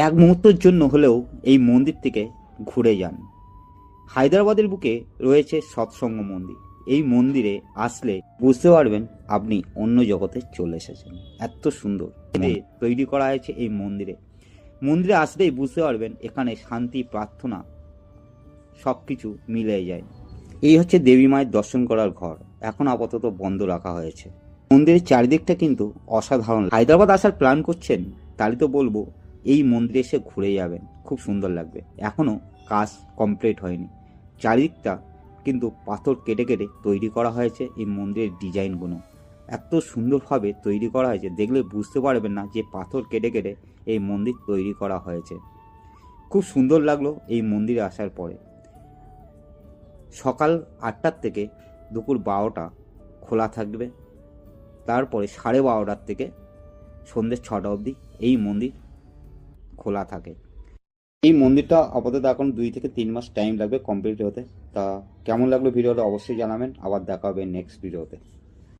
এক মুহূর্তের জন্য হলেও এই মন্দির থেকে ঘুরে যান। হায়দ্রাবাদের বুকে রয়েছে সৎসঙ্গ মন্দির। এই মন্দিরে আসলে বুঝতে পারবেন আপনি অন্য জগতে চলে এসেছেন। এত সুন্দর তৈরি করা হয়েছে এই মন্দিরে। মন্দিরে আসলেই বুঝতে পারবেন এখানে শান্তি, প্রার্থনা সব কিছু মিলে যায়। এই হচ্ছে দেবী মায়ের দর্শন করার ঘর। এখন আপাতত বন্ধ রাখা হয়েছে। মন্দিরের চারিদিকটা কিন্তু অসাধারণ। হায়দ্রাবাদ আসার প্ল্যান করছেন তাহলে তো বলবো এই মন্দিরে এসে ঘুরে যাবেন, খুব সুন্দর লাগবে। এখনও কাজ কমপ্লিট হয়নি। চারিদিকটা কিন্তু পাথর কেটে কেটে তৈরি করা হয়েছে। এই মন্দিরের ডিজাইনগুলো এত সুন্দরভাবে তৈরি করা হয়েছে, দেখলে বুঝতে পারবেন না যে পাথর কেটে কেটে এই মন্দির তৈরি করা হয়েছে। খুব সুন্দর লাগলো এই মন্দিরে আসার পরে। সকাল 8টার থেকে দুপুর 12টা খোলা থাকবে। তারপরে 12:30টার থেকে সন্ধ্যে 6টা অবধি এই মন্দির খোলা থাকে। এই মন্দিরটা আপাতত এখন 2 থেকে 3 মাস টাইম লাগবে কমপ্লিট হতে। তা কেমন লাগলো ভিডিওটা অবশ্যই জানাবেন। আবার দেখা হবে নেক্সট ভিডিওতে।